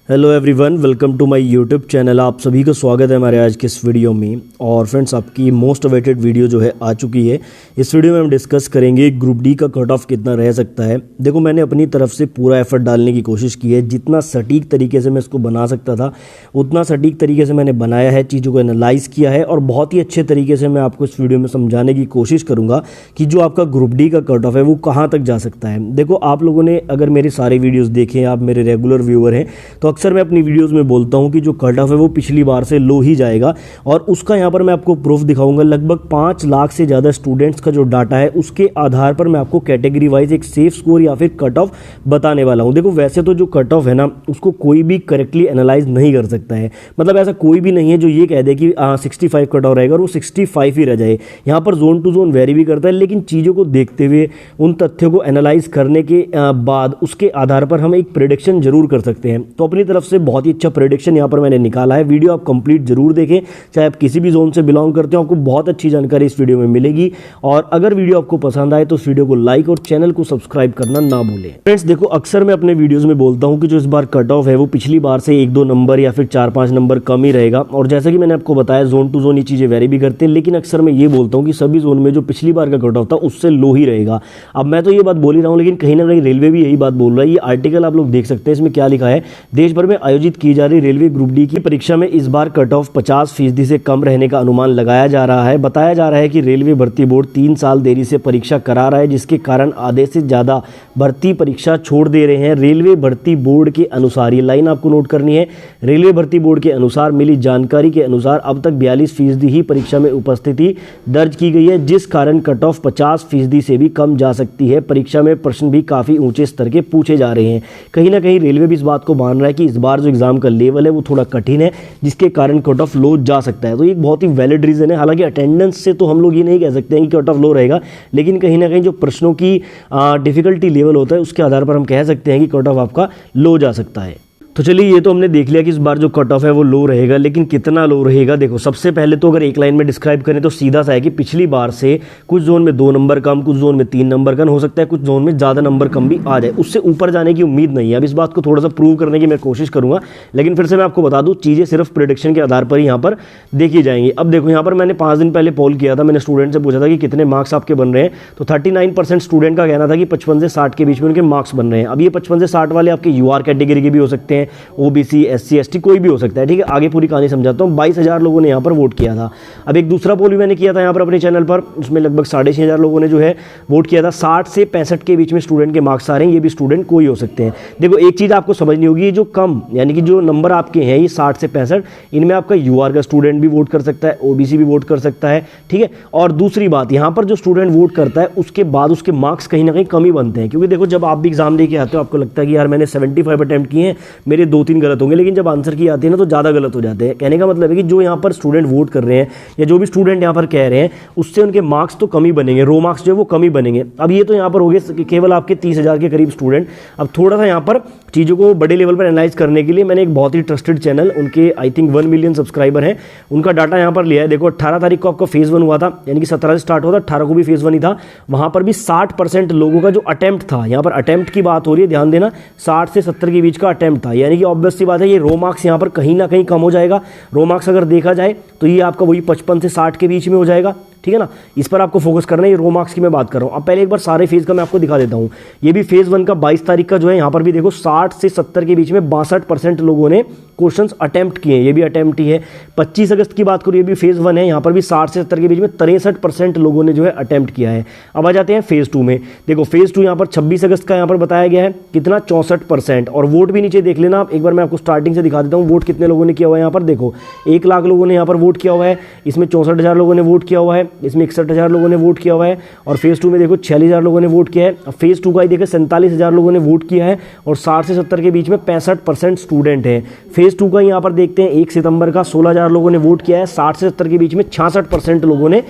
Hello everyone, welcome to my YouTube channel. आप सभी का स्वागत है हमारे आज के इस वीडियो में। और फ्रेंड्स, आपकी मोस्ट अवेटेड वीडियो जो है आ चुकी है। इस वीडियो में हम डिस्कस करेंगे ग्रुप डी का कट ऑफ कितना रह सकता है। देखो, मैंने अपनी तरफ से पूरा एफर्ट डालने की कोशिश की है। जितना सटीक तरीके से मैं इसको बना सकता था उतना सटीक तरीके से मैंने बनाया है, चीज़ों को एनालाइज़ किया है और बहुत ही अच्छे तरीके से मैं आपको इस वीडियो में समझाने की कोशिश करूँगा कि जो आपका ग्रुप डी का कट ऑफ है वो कहाँ तक जा सकता है। देखो, आप लोगों ने अगर मेरे सारे वीडियोज़ देखे, आप मेरे रेगुलर व्यूअर हैं, तो अक्सर मैं अपनी वीडियोस में बोलता हूं कि जो कट ऑफ है वो पिछली बार से लो ही जाएगा। और उसका यहां पर मैं आपको प्रूफ दिखाऊंगा। लगभग 5 लाख से ज़्यादा स्टूडेंट्स का जो डाटा है उसके आधार पर मैं आपको कैटेगरी वाइज एक सेफ स्कोर या फिर कट ऑफ बताने वाला हूं। देखो, वैसे तो जो कट ऑफ है ना, उसको कोई भी करेक्टली एनालाइज नहीं कर सकता है। मतलब ऐसा कोई भी नहीं है जो ये कह दे कि 65 कट ऑफ रहेगा और वो 65 ही रह जाए। यहाँ पर जोन टू जोन वेरी भी करता है, लेकिन चीज़ों को देखते हुए, उन तथ्यों को एनालाइज करने के बाद उसके आधार पर हम एक प्रेडिक्शन जरूर कर सकते हैं। तो अपनी तरफ से बहुत ही अच्छा प्रेडिक्शन यहाँ पर मैंने निकाला है। वीडियो आप कंप्लीट जरूर देखें, चाहे आप किसी भी जोन से बिलोंग करते हो, आपको बहुत अच्छी जानकारी इस वीडियो में मिलेगी। और अगर वीडियो आपको पसंद आए तो इस वीडियो को लाइक और चैनल को सब्सक्राइब करना ना भूलें। फ्रेंड्स देखो, अक्सर मैं अपने वीडियोस में बोलता हूँ कि जो इस बार कट ऑफ है वो पिछली बार से 1-2 नंबर या फिर 4-5 नंबर कम ही रहेगा। और जैसा कि मैंने आपको बताया, जोन टू जोन ये चीज़ें वेरी भी करते हैं, लेकिन अक्सर मैं ये बोलता हूँ कि सभी जोन में जो पिछली बार का कट ऑफ था उससे लो ही रहेगा। अब मैं तो ये बात बोल ही रहा हूँ, लेकिन कहीं ना कहीं रेलवे भी यही बात बोल रहा है। ये आर्टिकल आप लोग देख सकते हैं, इसमें क्या लिखा है। देश भर में आयोजित की जा रही रेलवे ग्रुप डी की परीक्षा में इस बार कट ऑफ 50% से कम रहने का अनुमान लगाया जा रहा है। बताया जा रहा है कि रेलवे भर्ती बोर्ड 3 साल देरी से परीक्षा करा रहा है, जिसके कारण आधे से ज़्यादा भर्ती परीक्षा छोड़ दे रहे हैं। रेलवे भर्ती बोर्ड के अनुसार, ये लाइन आपको नोट करनी है, रेलवे भर्ती बोर्ड के अनुसार मिली जानकारी के अनुसार अब तक 42% ही परीक्षा में उपस्थिति दर्ज की गई है, जिस कारण कट ऑफ 50% से भी कम जा सकती है। परीक्षा में प्रश्न भी काफ़ी ऊंचे स्तर के पूछे जा रहे हैं। कहीं ना कहीं रेलवे भी इस बात को मान रहा है कि इस बार जो एग्जाम का लेवल है वो थोड़ा कठिन है, जिसके कारण कट ऑफ लो जा सकता है। तो ये एक बहुत ही वैलिड रीज़न है। हालांकि अटेंडेंस से तो हम लोग ये नहीं कह सकते हैं कि कट ऑफ लो रहेगा, लेकिन कहीं ना कहीं जो प्रश्नों की डिफिकल्टी लेवल होता है उसके आधार पर हम कह सकते हैं कि कट ऑफ आपका लो जा सकता है। तो चलिए, ये तो हमने देख लिया कि इस बार जो कट ऑफ है वो लो रहेगा, लेकिन कितना लो रहेगा। देखो, सबसे पहले तो अगर एक लाइन में डिस्क्राइब करें तो सीधा सा है कि पिछली बार से कुछ जोन में 2 नंबर कम, कुछ जोन में 3 नंबर कम, हो सकता है कुछ जोन में ज़्यादा नंबर कम भी आ जाए। उससे ऊपर जाने की उम्मीद नहीं है। अब इस बात को थोड़ा सा प्रूव करने की मैं कोशिश करूँगा, लेकिन फिर से मैं आपको बता दूँ, चीज़ें सिर्फ प्रेडिक्शन के आधार पर ही यहाँ पर देखी जाएंगी। अब देखो, यहाँ पर मैंने 5 दिन पहले पोल किया था। मैंने स्टूडेंट से पूछा था कि कितने मार्क्स आपके बन रहे हैं, तो 39% स्टूडेंट का कहना था कि 55 से 60 के बीच में उनके मार्क्स बन रहे हैं। अब ये 55 से 60 वाले आपके यूआर कैटेगरी के भी हो सकते हैं, ओबीसी, एससी, एसटी, कोई भी हो सकता है। ठीक है, आगे पूरी कहानी समझाता हूँ। 22,000 लोगों ने यहाँ पर वोट किया था। अब एक दूसरा पोल भी मैंने किया था यहाँ पर अपने चैनल पर, उसमें लगभग 6,500 लोगों ने जो है वोट किया था। 60 से 65 के बीच में स्टूडेंट के मार्क्स आ रहे हैं। ये भी स्टूडेंट कोई हो सकते हैं। देखो, एक चीज़ आपको समझनी होगी, जो कम यानी कि जो नंबर आपके हैं ये 60 से 65, इनमें आपका यूआर का स्टूडेंट भी वोट कर सकता है, ओबीसी भी वोट कर सकता है। ठीक है, और दूसरी बात, यहाँ पर जो स्टूडेंट वोट करता है उसके बाद उसके मार्क्स कहीं ना कहीं कम ही बनते हैं। क्योंकि देखो, जब आप भी एग्जाम दे के आते हो, आपको लगता है कि यार मैंने 75 अटैम्प्ट किए हैं, मेरे 2-3 गलत होंगे, लेकिन जब आंसर की आती है ना तो ज़्यादा गलत हो जाते हैं। कहने का मतलब है कि जो यहाँ पर स्टूडेंट वोट कर रहे हैं या जो भी स्टूडेंट यहाँ पर कह रहे हैं, उससे उनके मार्क्स तो कम ही बनेंगे, रो मार्क्स जो है वो कम ही बनेंगे। अब ये तो यहाँ पर हो गए केवल आपके 30,000 के करीब स्टूडेंट। अब थोड़ा सा यहाँ पर चीज़ों को बड़े लेवल पर एनालाइज करने के लिए मैंने एक बहुत ही ट्रस्टेड चैनल, उनके आई थिंक 1 मिलियन सब्सक्राइबर हैं, उनका डाटा यहाँ पर लिया है। देखो, 18 तारीख को आपका फेज़ 1 हुआ था, यानी कि 17 से स्टार्ट हुआ था, 18 को भी फेज़ 1 ही था। वहाँ पर भी 60% लोगों का जो अटैम्प्ट था, यहाँ पर अटैम्प्ट की बात हो रही है, ध्यान देना, 60 से 70 के बीच का अटैम्प्ट था। यानी कि ऑब्वियस सी बात है, ये रो मार्क्स यहाँ पर कहीं ना कहीं कम हो जाएगा। रो मार्क्स अगर देखा जाए तो ये आपका वही 55 से 60 के बीच में हो जाएगा। ठीक है ना, इस पर आपको फोकस करना है। ये रो मार्क्स की मैं बात कर रहा हूँ। अब पहले एक बार सारे फेज़ का मैं आपको दिखा देता हूँ। ये भी फेज़ 1 का 22 तारीख का जो है, यहाँ पर भी देखो 60 से 70 के बीच में 62% लोगों ने क्वेश्चंस अटेम्प्ट किए हैं। ये भी अटेम्प्ट ही है। 25 अगस्त की बात करूँ, ये भी फेज़ 1 है, यहाँ पर भी 60 से 70 के बीच में 63% लोगों ने जो है अटेम्प्ट किया है। अब आ जाते हैं फेज़ 2 में। देखो, फेज़ 2 यहाँ पर 26 अगस्त का यहाँ पर बताया गया है, कितना 64%। और वोट भी नीचे देख लेना आप, एक बार मैं आपको स्टार्टिंग से दिखा देता हूँ वोट कितने लोगों ने किया हुआ है। यहाँ पर देखो, 1 लाख लोगों ने यहाँ पर वोट किया हुआ है, इसमें 64,000 लोगों ने वोट किया हुआ है, इसमें 61,000 लोगों ने वोट किया हुआ है। और फेज़ 2 में देखो 46,000 लोगों ने वोट किया है। अब फेज़ 2 का ही देखो 47,000 लोगों ने वोट किया है और 60 से 70 के बीच में 65% स्टूडेंट हैं। फेज़ 2 का यहाँ पर देखते हैं, 1 सितंबर का 16,000 लोगों ने वोट किया है, 60 से 70 के बीच में 66% लोगों ने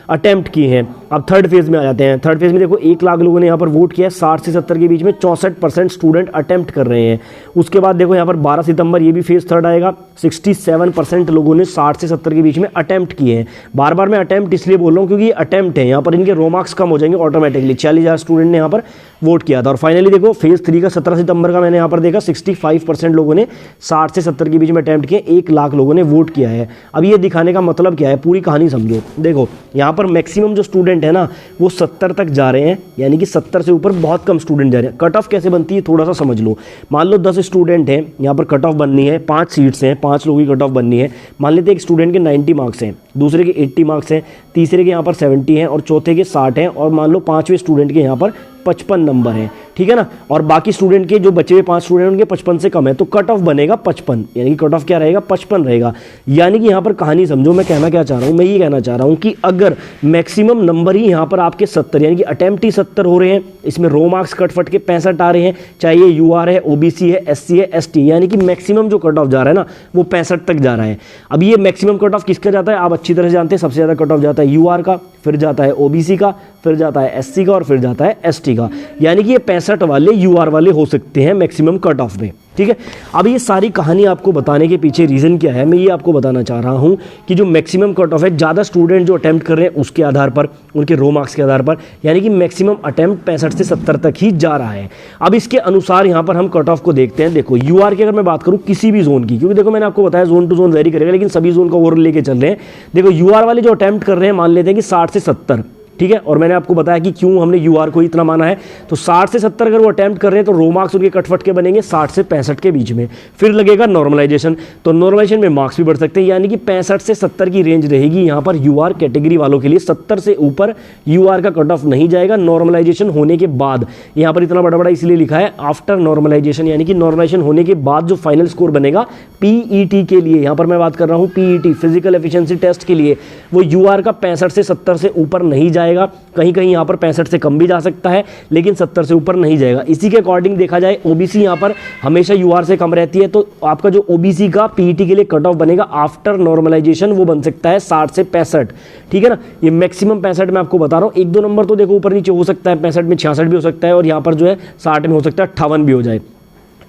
अटेम्प्ट किए हैं। अब थर्ड फेज़ में आ जाते हैं। थर्ड फेज़ में देखो 1 लाख लोगों ने यहाँ पर वोट किया है, 60 से 70 के बीच में 64% स्टूडेंट अटेम्प्ट कर रहे हैं। उसके बाद देखो यहाँ पर 12 सितंबर, ये भी फेज़ थर्ड आएगा, 67% लोगों ने 60 से 70 के बीच में अटेम्प्ट किए हैं। बार बार मैं अटेम्प्ट इसलिए बोल रहा हूँ क्योंकि ये अटेम्प्ट है, यहाँ पर इनके रो मार्क्स कम हो जाएंगे ऑटोमेटिकली। 40,000 स्टूडेंट ने यहाँ पर वोट किया था। और फाइनली देखो फेज़ 3 का 17 सितंबर का मैंने यहाँ पर देखा 65% लोगों ने 60 से 70 के बीच में अटैम्प्ट किए, 1 लाख लोगों ने वोट किया है। अब ये दिखाने का मतलब क्या है, पूरी कहानी समझो। देखो यहाँ पर मैक्सिमम जो स्टूडेंट है ना वो 70 तक जा रहे हैं, यानी कि 70 से ऊपर बहुत कम स्टूडेंट जा रहे हैं। कट ऑफ कैसे बनती है थोड़ा सा समझ लो। मान लो 10 स्टूडेंट हैं, यहाँ पर कट ऑफ बननी है, 5 सीट्स हैं, 5 लोगों की कट ऑफ बननी है। मान लेते हैं एक स्टूडेंट के 90 मार्क्स हैं, दूसरे के 80 मार्क्स हैं, तीसरे के यहाँ पर 70 हैं और चौथे के 60 हैं, और मान लो 5वें स्टूडेंट के यहाँ पर 55 नंबर हैं, ठीक है ना। और बाकी स्टूडेंट के जो बचे हुए 5 स्टूडेंट उनके 55 से कम है, तो कट ऑफ बनेगा 55, यानी कि कट ऑफ क्या रहेगा 55 रहेगा। यानी कि यहाँ पर कहानी समझो, मैं कहना क्या चाह रहा हूँ, मैं ये कहना चाह रहा हूँ कि अगर मैक्सिमम नंबर ही यहाँ पर आपके 70 यानी कि अटेम्प्ट ही 70 हो रहे हैं, इसमें रो मार्क्स कट फट के 65 आ रहे हैं, चाहे ये यूआर है, ओबीसी है, एससी है, एसटी, यानी कि मैक्सिमम जो कट ऑफ जा रहा है ना वो 65 तक जा रहा है। अब ये मैक्सिमम कट ऑफ किसका जाता है आप अच्छी तरह जानते हैं, सबसे ज़्यादा कट ऑफ जाता है यूआर का, फिर जाता है ओबीसी का, फिर जाता है एससी का और फिर जाता है एसटी का। यानी कि ये 65 वाले यूआर वाले हो सकते हैं मैक्सिमम कट ऑफ में, ठीक है। अब ये सारी कहानी आपको बताने के पीछे रीज़न क्या है, मैं ये आपको बताना चाह रहा हूँ कि जो मैक्सिमम कट ऑफ है, ज़्यादा स्टूडेंट जो अटैम्प्ट कर रहे हैं उसके आधार पर, उनके रो मार्क्स के आधार पर, यानी कि मैक्सिमम अटैम्प्ट 65 से 70 तक ही जा रहा है। अब इसके अनुसार यहाँ पर हम कट ऑफ को देखते हैं। देखो यूआर की अगर मैं बात करूँ किसी भी जोन की, क्योंकि देखो मैंने आपको बताया जोन टू जोन वेरी करेगा, लेकिन सभी जोन का ओवरऑल लेके चल रहे हैं। देखो यूआर वाले जो अटैम्प्ट कर रहे हैं मान लेते हैं कि 60 से 70, ठीक है। और मैंने आपको बताया कि क्यों हमने यूआर को इतना माना है, तो 60 से 70 अगर वो अटैम्प्ट कर रहे हैं तो रो मार्क्स उनके कटफट के बनेंगे 60 से 65 के बीच में। फिर लगेगा नॉर्मलाइजेशन, तो नॉर्मलाइजेशन में मार्क्स भी बढ़ सकते हैं, यानी कि 65 से 70 की रेंज रहेगी यहाँ पर यूआर कैटेगरी वालों के लिए। 70 से ऊपर यूआर का कट ऑफ नहीं जाएगा नॉर्मलाइजेशन होने के बाद। यहाँ पर इतना बड़ा बड़ा इसलिए लिखा है आफ्टर नॉर्मलाइजेशन, यानी कि नॉर्मलाइजेशन होने के बाद जो फाइनल स्कोर बनेगा पीईटी के लिए, यहाँ पर मैं बात कर रहा हूँ पीईटी फिजिकल एफिशिएंसी टेस्ट के लिए, वो यूआर का 65 से 70 से ऊपर नहीं जाएगा। कहीं कहीं यहाँ पर 65 से कम भी जा सकता है, लेकिन 70 से ऊपर नहीं जाएगा। इसी के अकॉर्डिंग देखा जाए ओबीसी यहाँ पर हमेशा यूआर से कम रहती है, तो आपका जो ओबीसी का पीईटी के लिए कट ऑफ बनेगा आफ्टर नॉर्मलाइजेशन वो बन सकता है 60 से 65, ठीक है ना। ये मैक्सिमम 65 मैं आपको बता रहा हूँ, 1-2 नंबर तो देखो ऊपर नीचे हो सकता है, 65 में 66 भी हो सकता है, और यहाँ पर जो है 60 में हो सकता है 58 भी हो जाए।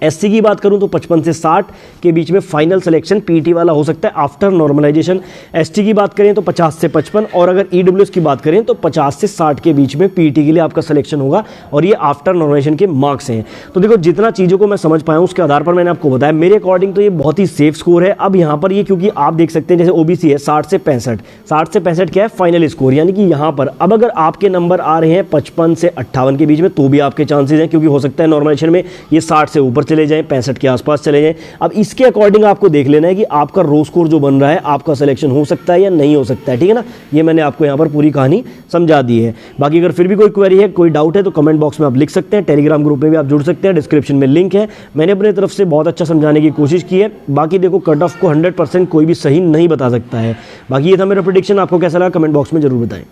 एससी की बात करूं तो 55 से 60 के बीच में फाइनल सिलेक्शन पीटी वाला हो सकता है आफ्टर नॉर्मलाइजेशन। एसटी की बात करें तो 50 से 55, और अगर ईडब्ल्यूएस की बात करें तो 50 से 60 के बीच में पीटी के लिए आपका सिलेक्शन होगा, और ये आफ्टर नॉर्मलाइजेशन के मार्क्स हैं। तो देखो जितना चीज़ों को मैं समझ पाया हूं उसके आधार पर मैंने आपको बताया, मेरे अकॉर्डिंग तो ये बहुत ही सेफ स्कोर है। अब यहाँ पर ये क्योंकि आप देख सकते हैं जैसे ओबीसी है 60 से 65, 60 से 65 क्या है फाइनल स्कोर, यानी कि यहाँ पर अब अगर आपके नंबर आ रहे हैं 55 से 58 के बीच में तो भी आपके चांसेस हैं, क्योंकि हो सकता है नॉर्मलाइजेशन में ये 60 से ऊपर चले जाएं, 65 के आसपास चले जाएं। अब इसके अकॉर्डिंग आपको देख लेना है कि आपका रो स्कोर जो बन रहा है आपका सिलेक्शन हो सकता है या नहीं हो सकता है, ठीक है ना। ये मैंने आपको यहाँ पर पूरी कहानी समझा दी है। बाकी अगर फिर भी कोई क्वेरी है, कोई डाउट है तो कमेंट बॉक्स में आप लिख सकते हैं, टेलीग्राम ग्रुप में भी आप जुड़ सकते हैं, डिस्क्रिप्शन में लिंक है। मैंने अपने तरफ से बहुत अच्छा समझाने की कोशिश की है। बाकी देखो कट ऑफ को 100% कोई भी सही नहीं बता सकता है। बाकी ये था मेरा प्रेडिक्शन, आपको कैसा लगा कमेंट बॉक्स में जरूर बताएं।